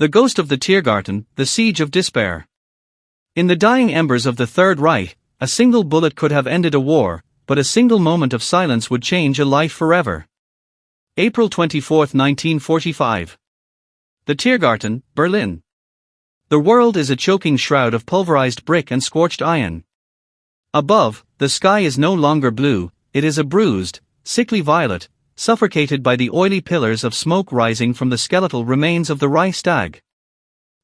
The Ghost of the Tiergarten, The Siege of Despair. In the dying embers of the Third Reich, a single bullet could have ended a war, but a single moment of silence would change a life forever. April 24, 1945. The Tiergarten, Berlin. The world is a choking shroud of pulverized brick and scorched iron. Above, the sky is no longer blue, it is a bruised, sickly violet, suffocated by the oily pillars of smoke rising from the skeletal remains of the Reichstag.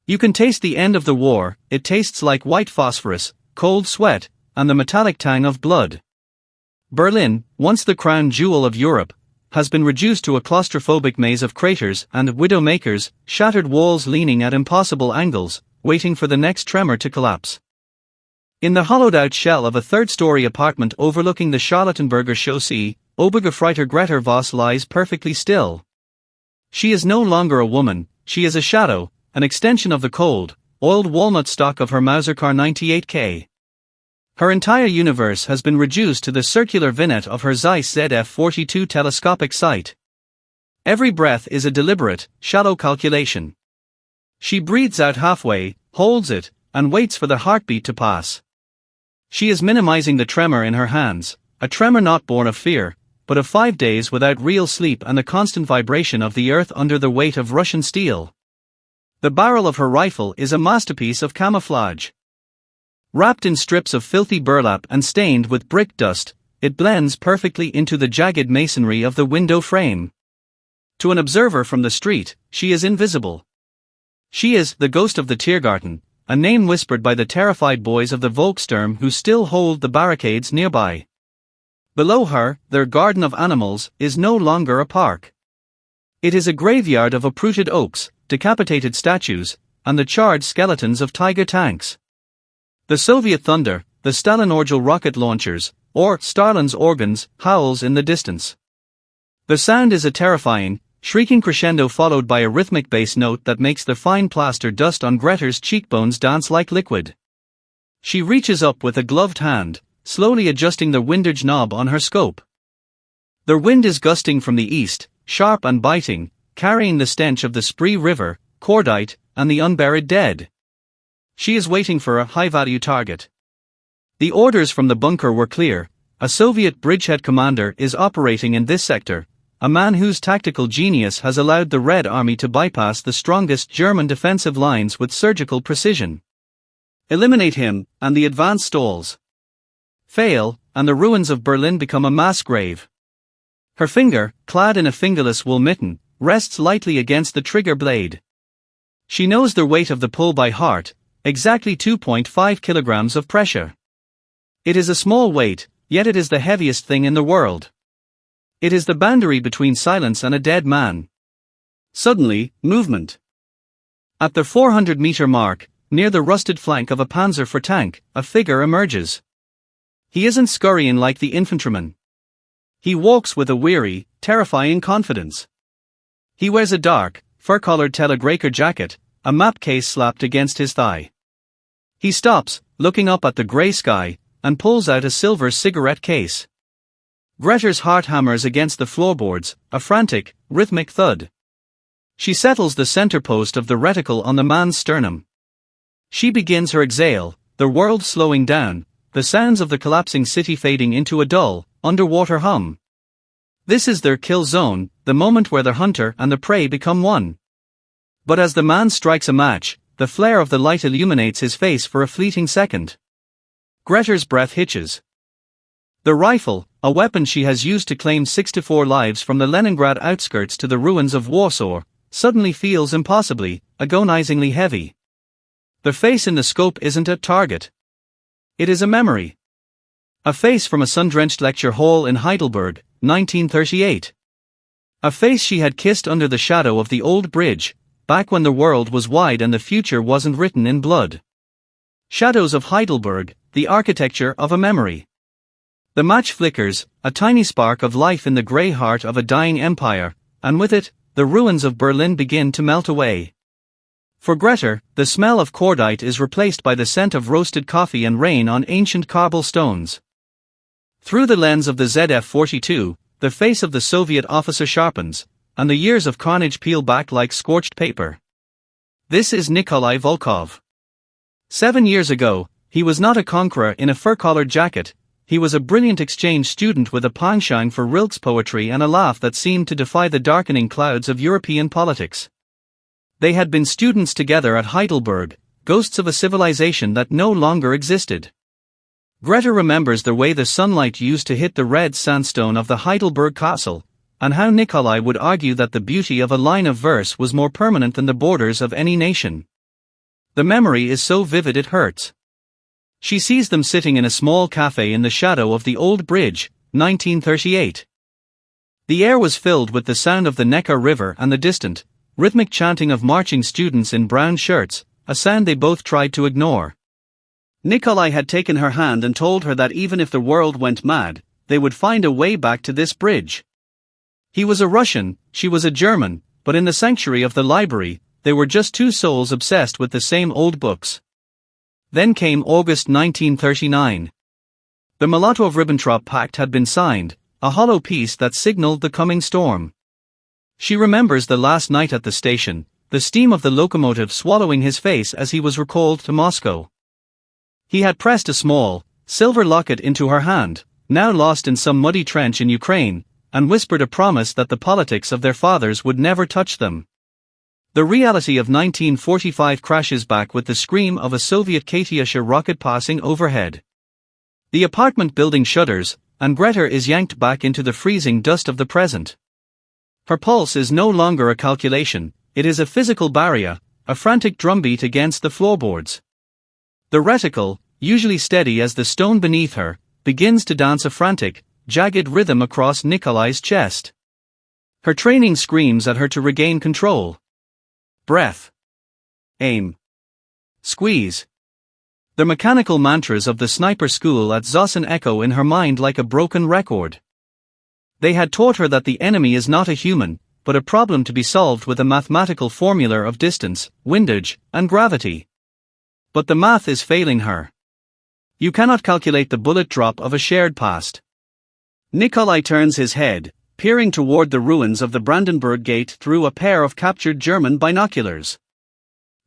You can taste the end of the war, it tastes like white phosphorus, cold sweat, and the metallic tang of blood. Berlin, once the crown jewel of Europe, has been reduced to a claustrophobic maze of craters and widowmakers, shattered walls leaning at impossible angles, waiting for the next tremor to collapse. In the hollowed-out shell of a third-story apartment overlooking the Charlottenburger Chaussee, Obergefreiter Greta Voss lies perfectly still. She is no longer a woman, she is a shadow, an extension of the cold, oiled walnut stock of her Mauser-Car 98K. Her entire universe has been reduced to the circular vignette of her Zeiss ZF-42 telescopic sight. Every breath is a deliberate, shallow calculation. She breathes out halfway, holds it, and waits for the heartbeat to pass. She is minimizing the tremor in her hands, a tremor not born of fear, but of 5 days without real sleep and the constant vibration of the earth under the weight of Russian steel. The barrel of her rifle is a masterpiece of camouflage. Wrapped in strips of filthy burlap and stained with brick dust, it blends perfectly into the jagged masonry of the window frame. To an observer from the street, she is invisible. She is the ghost of the Tiergarten, a name whispered by the terrified boys of the Volkssturm who still hold the barricades nearby. Below her, their garden of animals is no longer a park. It is a graveyard of uprooted oaks, decapitated statues, and the charred skeletons of tiger tanks. The Soviet thunder, the Stalinorgel rocket launchers, or Stalin's organs, howls in the distance. The sound is a terrifying, shrieking crescendo followed by a rhythmic bass note that makes the fine plaster dust on Greta's cheekbones dance like liquid. She reaches up with a gloved hand, slowly adjusting the windage knob on her scope. The wind is gusting from the east, sharp and biting, carrying the stench of the Spree River, cordite, and the unburied dead. She is waiting for a high-value target. The orders from the bunker were clear. A Soviet bridgehead commander is operating in this sector, a man whose tactical genius has allowed the Red Army to bypass the strongest German defensive lines with surgical precision. Eliminate him, and the advance stalls. Fail, and the ruins of Berlin become a mass grave. Her finger, clad in a fingerless wool mitten, rests lightly against the trigger blade. She knows the weight of the pull by heart, exactly 2.5 kilograms of pressure. It is a small weight, yet it is the heaviest thing in the world. It is the boundary between silence and a dead man. Suddenly, movement. At the 400-meter mark, near the rusted flank of a Panzer IV tank, a figure emerges. He isn't scurrying like the infantryman. He walks with a weary, terrifying confidence. He wears a dark, fur-collared Telegraker jacket, a map case slapped against his thigh. He stops, looking up at the grey sky, and pulls out a silver cigarette case. Greta's heart hammers against the floorboards, a frantic, rhythmic thud. She settles the center post of the reticle on the man's sternum. She begins her exhale, the world slowing down, the sounds of the collapsing city fading into a dull, underwater hum. This is their kill zone, the moment where the hunter and the prey become one. But as the man strikes a match, the flare of the light illuminates his face for a fleeting second. Greta's breath hitches. The rifle, a weapon she has used to claim 64 lives from the Leningrad outskirts to the ruins of Warsaw, suddenly feels impossibly, agonizingly heavy. The face in the scope isn't a target. It is a memory. A face from a sun-drenched lecture hall in Heidelberg, 1938. A face she had kissed under the shadow of the old bridge, back when the world was wide and the future wasn't written in blood. Shadows of Heidelberg, the architecture of a memory. The match flickers, a tiny spark of life in the grey heart of a dying empire, and with it, the ruins of Berlin begin to melt away. For Greta, the smell of cordite is replaced by the scent of roasted coffee and rain on ancient cobblestones. Through the lens of the ZF-42, the face of the Soviet officer sharpens, and the years of carnage peel back like scorched paper. This is Nikolai Volkov. 7 years ago, he was not a conqueror in a fur-collared jacket, he was a brilliant exchange student with a penchant for Rilke's poetry and a laugh that seemed to defy the darkening clouds of European politics. They had been students together at Heidelberg, ghosts of a civilization that no longer existed. Greta remembers the way the sunlight used to hit the red sandstone of the Heidelberg castle, and how Nikolai would argue that the beauty of a line of verse was more permanent than the borders of any nation. The memory is so vivid it hurts. She sees them sitting in a small cafe in the shadow of the old bridge, 1938. The air was filled with the sound of the Neckar River and the distant, rhythmic chanting of marching students in brown shirts, a sound they both tried to ignore. Nikolai had taken her hand and told her that even if the world went mad, they would find a way back to this bridge. He was a Russian, she was a German, but in the sanctuary of the library, they were just two souls obsessed with the same old books. Then came August 1939. The Molotov-Ribbentrop Pact had been signed, a hollow peace that signaled the coming storm. She remembers the last night at the station, the steam of the locomotive swallowing his face as he was recalled to Moscow. He had pressed a small, silver locket into her hand, now lost in some muddy trench in Ukraine, and whispered a promise that the politics of their fathers would never touch them. The reality of 1945 crashes back with the scream of a Soviet Katyusha rocket passing overhead. The apartment building shudders, and Greta is yanked back into the freezing dust of the present. Her pulse is no longer a calculation, it is a physical barrier, a frantic drumbeat against the floorboards. The reticle, usually steady as the stone beneath her, begins to dance a frantic, jagged rhythm across Nikolai's chest. Her training screams at her to regain control. Breath. Aim. Squeeze. The mechanical mantras of the sniper school at Zossen echo in her mind like a broken record. They had taught her that the enemy is not a human, but a problem to be solved with a mathematical formula of distance, windage, and gravity. But the math is failing her. You cannot calculate the bullet drop of a shared past. Nikolai turns his head, peering toward the ruins of the Brandenburg Gate through a pair of captured German binoculars.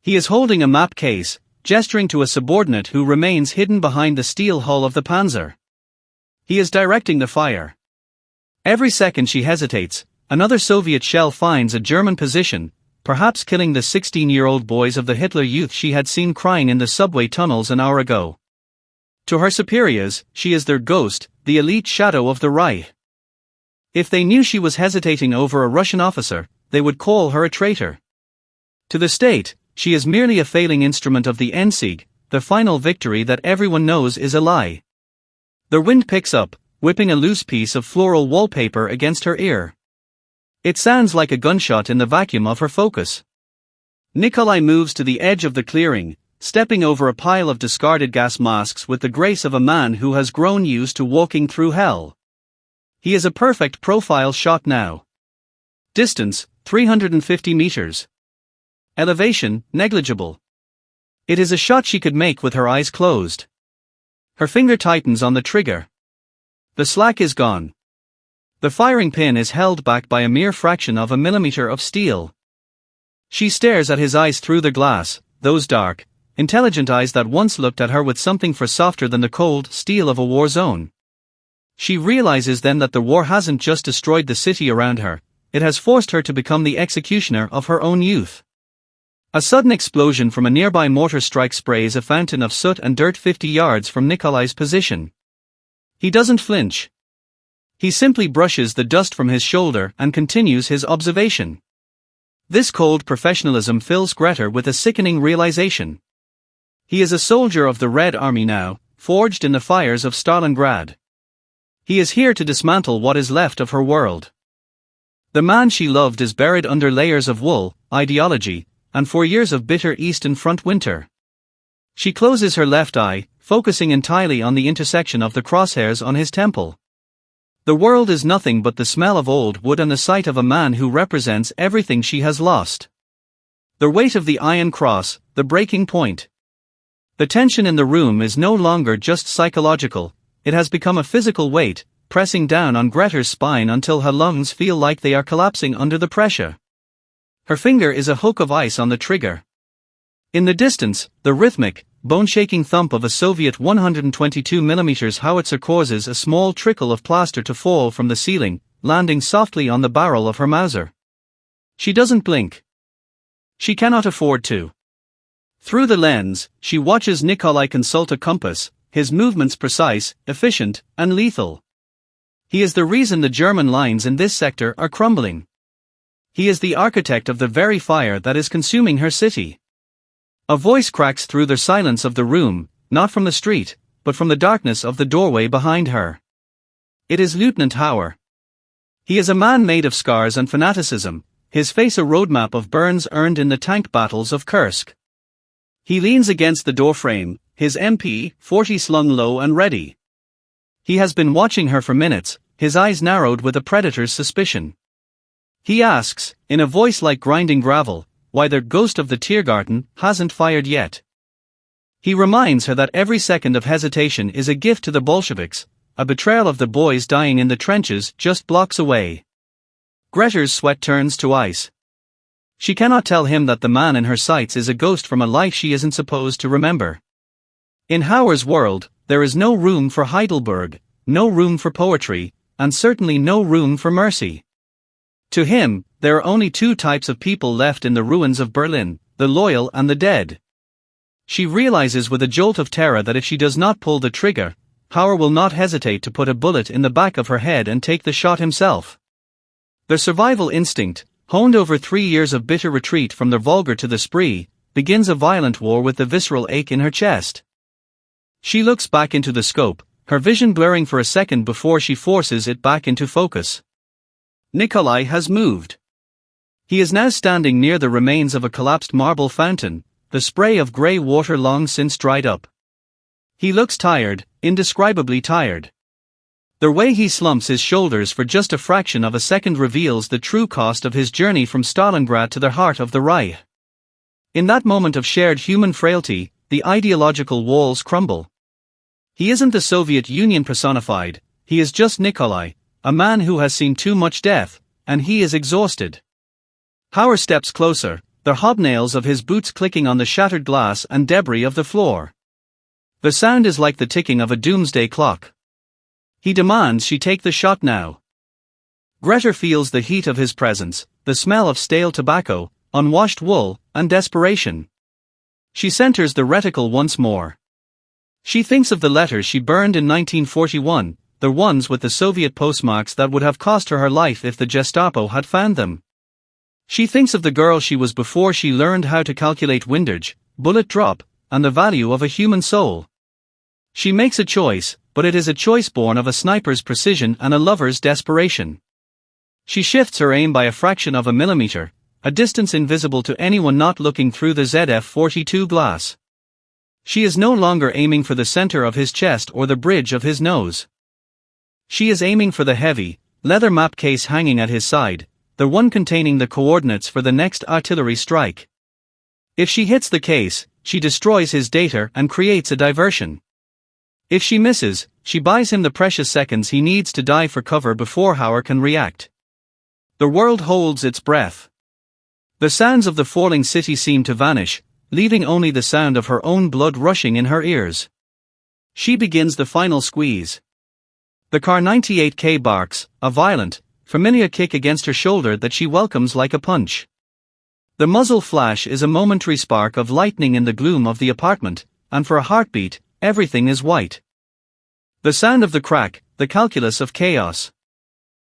He is holding a map case, gesturing to a subordinate who remains hidden behind the steel hull of the Panzer. He is directing the fire. Every second she hesitates, another Soviet shell finds a German position, perhaps killing the 16-year-old boys of the Hitler Youth she had seen crying in the subway tunnels an hour ago. To her superiors, she is their ghost, the elite shadow of the Reich. If they knew she was hesitating over a Russian officer, they would call her a traitor. To the state, she is merely a failing instrument of the Endsieg, the final victory that everyone knows is a lie. The wind picks up, whipping a loose piece of floral wallpaper against her ear. It sounds like a gunshot in the vacuum of her focus. Nikolai moves to the edge of the clearing, stepping over a pile of discarded gas masks with the grace of a man who has grown used to walking through hell. He is a perfect profile shot now. Distance, 350 meters. Elevation, negligible. It is a shot she could make with her eyes closed. Her finger tightens on the trigger. The slack is gone. The firing pin is held back by a mere fraction of a millimeter of steel. She stares at his eyes through the glass, those dark, intelligent eyes that once looked at her with something for softer than the cold steel of a war zone. She realizes then that the war hasn't just destroyed the city around her, it has forced her to become the executioner of her own youth. A sudden explosion from a nearby mortar strike sprays a fountain of soot and dirt 50 yards from Nikolai's position. He doesn't flinch. He simply brushes the dust from his shoulder and continues his observation. This cold professionalism fills Greta with a sickening realization. He is a soldier of the Red Army now, forged in the fires of Stalingrad. He is here to dismantle what is left of her world. The man she loved is buried under layers of wool, ideology, and 4 years of bitter Eastern Front winter. She closes her left eye, focusing entirely on the intersection of the crosshairs on his temple. The world is nothing but the smell of old wood and the sight of a man who represents everything she has lost. The weight of the iron cross, the breaking point. The tension in the room is no longer just psychological, it has become a physical weight, pressing down on Greta's spine until her lungs feel like they are collapsing under the pressure. Her finger is a hook of ice on the trigger. In the distance, the rhythmic, bone-shaking thump of a Soviet 122mm howitzer causes a small trickle of plaster to fall from the ceiling, landing softly on the barrel of her Mauser. She doesn't blink. She cannot afford to. Through the lens, she watches Nikolai consult a compass, his movements precise, efficient, and lethal. He is the reason the German lines in this sector are crumbling. He is the architect of the very fire that is consuming her city. A voice cracks through the silence of the room, not from the street, but from the darkness of the doorway behind her. It is Lieutenant Hauer. He is a man made of scars and fanaticism, his face a roadmap of burns earned in the tank battles of Kursk. He leans against the doorframe, his MP-40 slung low and ready. He has been watching her for minutes, his eyes narrowed with a predator's suspicion. He asks, in a voice like grinding gravel, why the ghost of the Tiergarten hasn't fired yet. He reminds her that every second of hesitation is a gift to the Bolsheviks, a betrayal of the boys dying in the trenches just blocks away. Greta's sweat turns to ice. She cannot tell him that the man in her sights is a ghost from a life she isn't supposed to remember. In Hauer's world, there is no room for Heidelberg, no room for poetry, and certainly no room for mercy. To him, there are only two types of people left in the ruins of Berlin, the loyal and the dead. She realizes with a jolt of terror that if she does not pull the trigger, Hauer will not hesitate to put a bullet in the back of her head and take the shot himself. The survival instinct, honed over 3 years of bitter retreat from the vulgar to the spree, begins a violent war with the visceral ache in her chest. She looks back into the scope, her vision blurring for a second before she forces it back into focus. Nikolai has moved. He is now standing near the remains of a collapsed marble fountain, the spray of grey water long since dried up. He looks tired, indescribably tired. The way he slumps his shoulders for just a fraction of a second reveals the true cost of his journey from Stalingrad to the heart of the Reich. In that moment of shared human frailty, the ideological walls crumble. He isn't the Soviet Union personified, he is just Nikolai, a man who has seen too much death, and he is exhausted. Hauer steps closer, the hobnails of his boots clicking on the shattered glass and debris of the floor. The sound is like the ticking of a doomsday clock. He demands she take the shot now. Greta feels the heat of his presence, the smell of stale tobacco, unwashed wool, and desperation. She centers the reticle once more. She thinks of the letters she burned in 1941, the ones with the Soviet postmarks that would have cost her life if the Gestapo had found them. She thinks of the girl she was before she learned how to calculate windage, bullet drop, and the value of a human soul. She makes a choice, but it is a choice born of a sniper's precision and a lover's desperation. She shifts her aim by a fraction of a millimeter, a distance invisible to anyone not looking through the ZF-42 glass. She is no longer aiming for the center of his chest or the bridge of his nose. She is aiming for the heavy, leather map case hanging at his side, the one containing the coordinates for the next artillery strike. If she hits the case, she destroys his data and creates a diversion. If she misses, she buys him the precious seconds he needs to dive for cover before Hauer can react. The world holds its breath. The sounds of the falling city seem to vanish, leaving only the sound of her own blood rushing in her ears. She begins the final squeeze. The Kar 98K barks, a violent, familiar kick against her shoulder that she welcomes like a punch. The muzzle flash is a momentary spark of lightning in the gloom of the apartment, and for a heartbeat, everything is white. The sound of the crack, the calculus of chaos.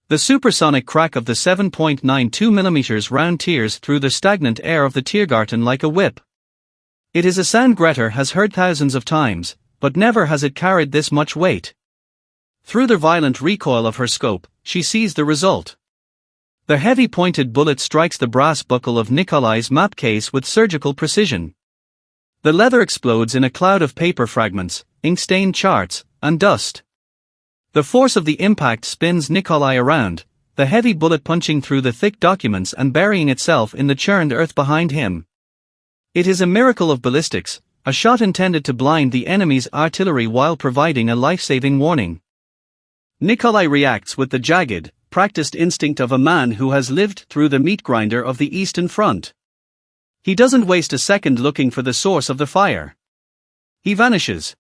The supersonic crack of the 7.92mm round tears through the stagnant air of the Tiergarten like a whip. It is a sound Greta has heard thousands of times, but never has it carried this much weight. Through the violent recoil of her scope, she sees the result. The heavy pointed bullet strikes the brass buckle of Nikolai's map case with surgical precision. The leather explodes in a cloud of paper fragments, ink-stained charts, and dust. The force of the impact spins Nikolai around, the heavy bullet punching through the thick documents and burying itself in the churned earth behind him. It is a miracle of ballistics, a shot intended to blind the enemy's artillery while providing a life-saving warning. Nikolai reacts with the jagged, practiced instinct of a man who has lived through the meat grinder of the Eastern Front. He doesn't waste a second looking for the source of the fire. He vanishes.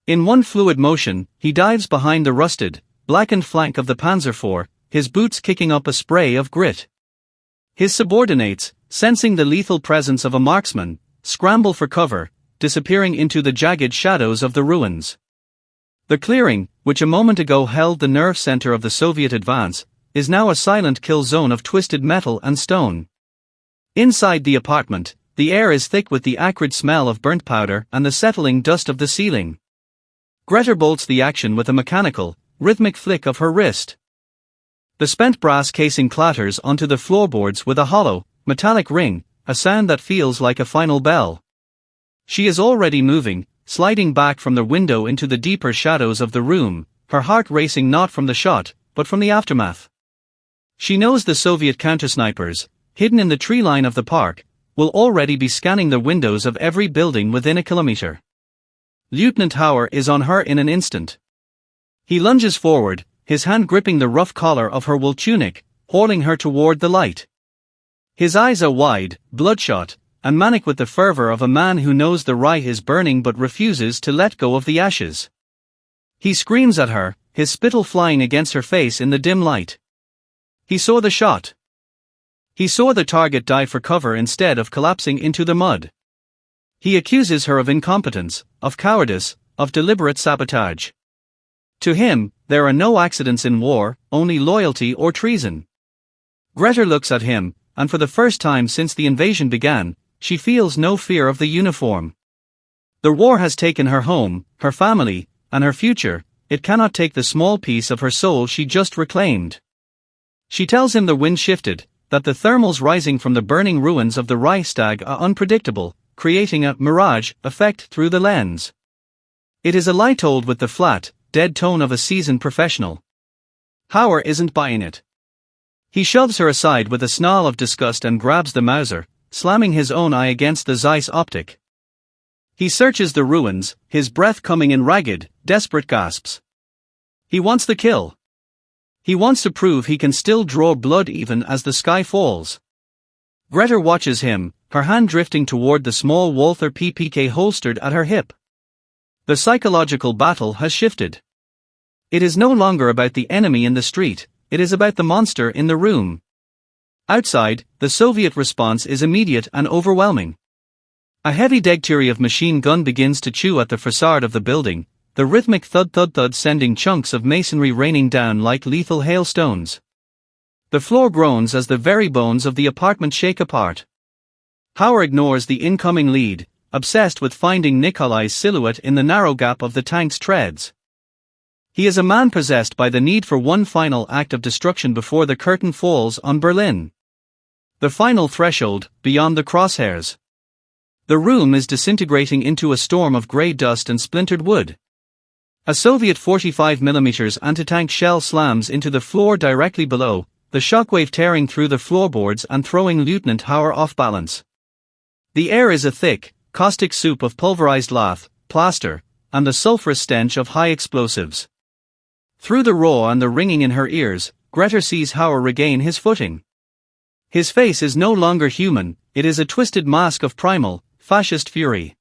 In one fluid motion, he dives behind the rusted, blackened flank of the Panzer IV, his boots kicking up a spray of grit. His subordinates, sensing the lethal presence of a marksman, scramble for cover, disappearing into the jagged shadows of the ruins. The clearing, which a moment ago held the nerve center of the Soviet advance, is now a silent kill zone of twisted metal and stone. Inside the apartment, the air is thick with the acrid smell of burnt powder and the settling dust of the ceiling. Greta bolts the action with a mechanical, rhythmic flick of her wrist. The spent brass casing clatters onto the floorboards with a hollow, metallic ring, a sound that feels like a final bell. She is already moving, sliding back from the window into the deeper shadows of the room, her heart racing not from the shot, but from the aftermath. She knows the Soviet countersnipers, hidden in the tree line of the park, will already be scanning the windows of every building within a kilometer. Lieutenant Hauer is on her in an instant. He lunges forward, his hand gripping the rough collar of her wool tunic, hurling her toward the light. His eyes are wide, bloodshot, and manic with the fervor of a man who knows the Reich is burning but refuses to let go of the ashes. He screams at her, his spittle flying against her face in the dim light. He saw the shot. He saw the target dive for cover instead of collapsing into the mud. He accuses her of incompetence, of cowardice, of deliberate sabotage. To him, there are no accidents in war, only loyalty or treason. Greta looks at him, and for the first time since the invasion began, she feels no fear of the uniform. The war has taken her home, her family, and her future. It cannot take the small piece of her soul she just reclaimed. She tells him the wind shifted, that the thermals rising from the burning ruins of the Reichstag are unpredictable, creating a mirage effect through the lens. It is a lie told with the flat, dead tone of a seasoned professional. Hauer isn't buying it. He shoves her aside with a snarl of disgust and grabs the Mauser, slamming his own eye against the Zeiss optic. He searches the ruins, his breath coming in ragged, desperate gasps. He wants the kill. He wants to prove he can still draw blood even as the sky falls. Greta watches him, her hand drifting toward the small Walther PPK holstered at her hip. The psychological battle has shifted. It is no longer about the enemy in the street, it is about the monster in the room. Outside, the Soviet response is immediate and overwhelming. A heavy degturi of machine gun begins to chew at the facade of the building, the rhythmic thud-thud-thud sending chunks of masonry raining down like lethal hailstones. The floor groans as the very bones of the apartment shake apart. Hauer ignores the incoming lead, obsessed with finding Nikolai's silhouette in the narrow gap of the tank's treads. He is a man possessed by the need for one final act of destruction before the curtain falls on Berlin. The final threshold, beyond the crosshairs. The room is disintegrating into a storm of grey dust and splintered wood. A Soviet 45mm anti-tank shell slams into the floor directly below, the shockwave tearing through the floorboards and throwing Lieutenant Hauer off balance. The air is a thick, caustic soup of pulverized lath, plaster, and the sulphurous stench of high explosives. Through the roar and the ringing in her ears, Greta sees Hauer regain his footing. His face is no longer human, it is a twisted mask of primal, fascist fury.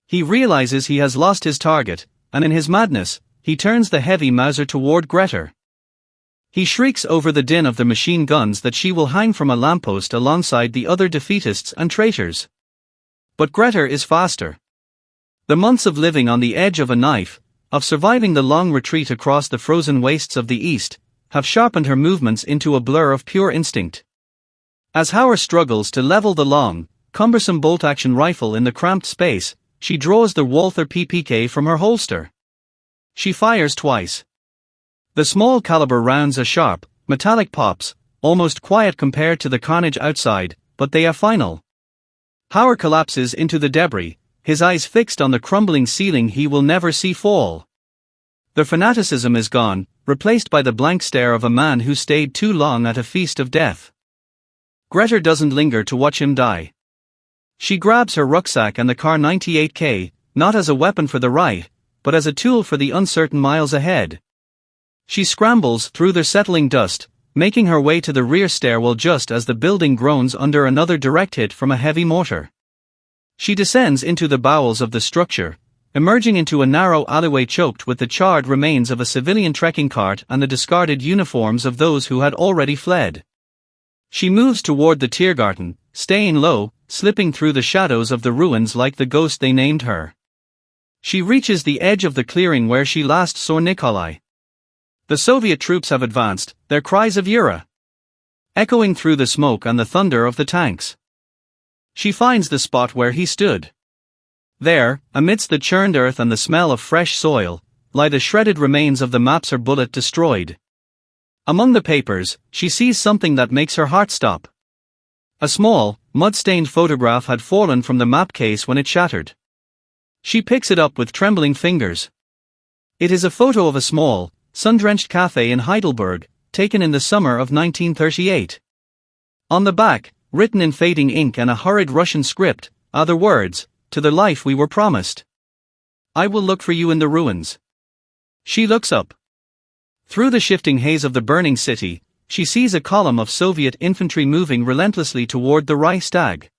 He realizes he has lost his target, and in his madness, he turns the heavy Mauser toward Greta. He shrieks over the din of the machine guns that she will hang from a lamppost alongside the other defeatists and traitors. But Greta is faster. The months of living on the edge of a knife, of surviving the long retreat across the frozen wastes of the East, have sharpened her movements into a blur of pure instinct. As Hauer struggles to level the long, cumbersome bolt-action rifle in the cramped space, she draws the Walther PPK from her holster. She fires twice. The small caliber rounds are sharp, metallic pops, almost quiet compared to the carnage outside, but they are final. Hauer collapses into the debris, his eyes fixed on the crumbling ceiling he will never see fall. The fanaticism is gone, replaced by the blank stare of a man who stayed too long at a feast of death. Greta doesn't linger to watch him die. She grabs her rucksack and the Kar 98K, not as a weapon for the Reich, but as a tool for the uncertain miles ahead. She scrambles through the settling dust, making her way to the rear stairwell just as the building groans under another direct hit from a heavy mortar. She descends into the bowels of the structure, emerging into a narrow alleyway choked with the charred remains of a civilian trekking cart and the discarded uniforms of those who had already fled. She moves toward the Tiergarten, staying low, slipping through the shadows of the ruins like the ghost they named her. She reaches the edge of the clearing where she last saw Nikolai. The Soviet troops have advanced, their cries of "Yura!" echoing through the smoke and the thunder of the tanks. She finds the spot where he stood. There, amidst the churned earth and the smell of fresh soil, lie the shredded remains of the maps her bullet destroyed. Among the papers, she sees something that makes her heart stop. A small, mud-stained photograph had fallen from the map case when it shattered. She picks it up with trembling fingers. It is a photo of a small, sun-drenched cafe in Heidelberg, taken in the summer of 1938. On the back, written in fading ink and a hurried Russian script, are the words, "To the life we were promised. I will look for you in the ruins." She looks up. Through the shifting haze of the burning city, she sees a column of Soviet infantry moving relentlessly toward the Reichstag.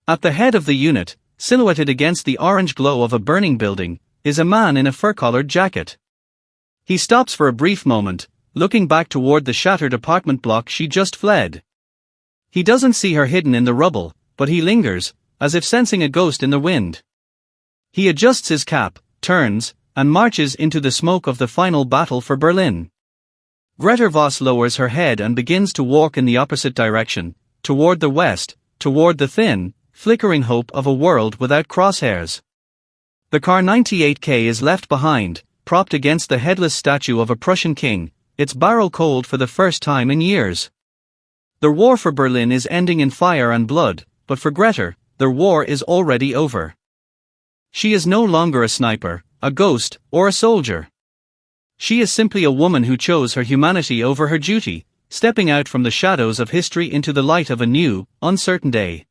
At the head of the unit, silhouetted against the orange glow of a burning building, is a man in a fur-collared jacket. He stops for a brief moment, looking back toward the shattered apartment block she just fled. He doesn't see her hidden in the rubble, but he lingers, as if sensing a ghost in the wind. He adjusts his cap, turns, and marches into the smoke of the final battle for Berlin. Greta Voss lowers her head and begins to walk in the opposite direction, toward the west, toward the thin, flickering hope of a world without crosshairs. The car 98K is left behind, propped against the headless statue of a Prussian king, its barrel cold for the first time in years. The war for Berlin is ending in fire and blood, but for Greta, the war is already over. She is no longer a sniper, a ghost, or a soldier. She is simply a woman who chose her humanity over her duty, stepping out from the shadows of history into the light of a new, uncertain day.